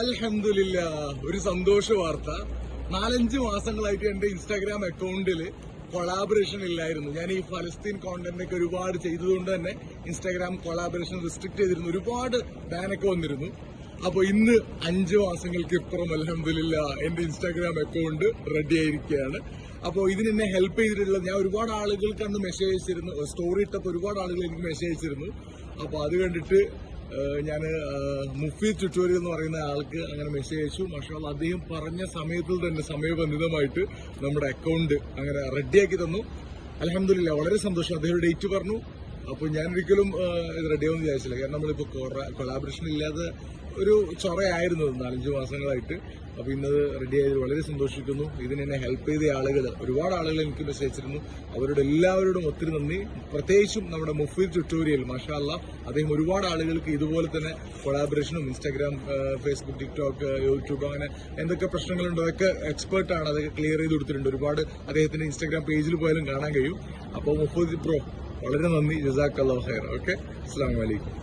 അൽഹംദുലില്ലാ, ഒരു സന്തോഷ വാർത്ത. 4-5 മാസങ്ങളായിട്ട് എന്റെ ഇൻസ്റ്റാഗ്രാം അക്കൗണ്ടിൽ കൊളാബറേഷൻ ഇല്ലായിരുന്നു. ഞാൻ ഈ ഫലസ്തീൻ കോണ്ടന്റ് ഒക്കെ ഒരുപാട് ചെയ്തതുകൊണ്ട് തന്നെ ഇൻസ്റ്റാഗ്രാം കൊളാബറേഷൻ റെസ്ട്രിക്ട് ചെയ്തിരുന്നു. ഒരുപാട് ബാനൊക്കെ വന്നിരുന്നു. അപ്പൊ ഇന്ന് 5 മാസങ്ങൾക്ക് ഇപ്പുറം അൽഹംദുലില്ലാ എന്റെ ഇൻസ്റ്റാഗ്രാം അക്കൗണ്ട് റെഡി ആയിരിക്കുകയാണ്. അപ്പോൾ ഇതിനെന്നെ ഹെൽപ്പ് ചെയ്തിട്ടുള്ളത്, ഞാൻ ഒരുപാട് ആളുകൾക്ക് അന്ന് മെസ്സേജ് അയച്ചിരുന്നു. സ്റ്റോറി ഇട്ടപ്പോൾ ഒരുപാട് ആളുകൾ എനിക്ക് മെസ്സേജ് അയച്ചിരുന്നു. അപ്പോൾ അത് കണ്ടിട്ട് ഞാൻ മുഫീദ് ട്യൂട്ടോറിയൽ എന്ന് പറയുന്ന ആൾക്ക് അങ്ങനെ മെസ്സേജ് അയച്ചു. മാഷാഅല്ലാഹ്, അദ്ദേഹം പറഞ്ഞ സമയത്തിൽ തന്നെ സമയബന്ധിതമായിട്ട് നമ്മുടെ അക്കൗണ്ട് അങ്ങനെ റെഡിയാക്കി തന്നു. അൽഹംദുലില്ലാ, വളരെ സന്തോഷം. അദ്ദേഹം ഡേറ്റ് പറഞ്ഞു. അപ്പോൾ ഞാനൊരിക്കലും ഇത് റെഡിയാവുമെന്ന് വിചാരിച്ചില്ല. കാരണം നമ്മളിപ്പോൾ കൊളാബറേഷൻ ഇല്ലാതെ ഒരു ചൊറയായിരുന്നു 4-5 മാസങ്ങളായിട്ട്. അപ്പോൾ ഇന്നത് റെഡി ആയത് വളരെ സന്തോഷിക്കുന്നു. ഇതിനെന്നെ ഹെൽപ്പ് ചെയ്ത ആളുകൾ, ഒരുപാട് ആളുകൾ എനിക്ക് മെസ്സേജ് അയച്ചിരുന്നു. അവരുടെ എല്ലാവരോടും ഒത്തിരി നന്ദി. പ്രത്യേകിച്ചും നമ്മുടെ മുഫീദ് ട്യൂട്ടോറിയൽ, മാഷാഅല്ലാഹ്, അദ്ദേഹം ഒരുപാട് ആളുകൾക്ക് ഇതുപോലെ തന്നെ കൊളാബറേഷനും ഇൻസ്റ്റാഗ്രാം, ഫേസ്ബുക്ക്, ടിക്ടോക്ക്, യൂട്യൂബ്, അങ്ങനെ എന്തൊക്കെ പ്രശ്നങ്ങളുണ്ടോ അതൊക്കെ എക്സ്പേർട്ടാണ്. അതൊക്കെ ക്ലിയർ ചെയ്ത് കൊടുത്തിട്ടുണ്ട്. ഒരുപാട് അദ്ദേഹത്തിന്റെ ഇൻസ്റ്റാഗ്രാം പേജിൽ പോയാലും കാണാൻ കഴിയും. അപ്പോൾ മുഫീദ് ബ്രോ, വളരെ നന്ദി. ജസാക്കല്ലാഹു ഖൈർ. ഓക്കെ, അസ്സലാമു അലൈക്കും.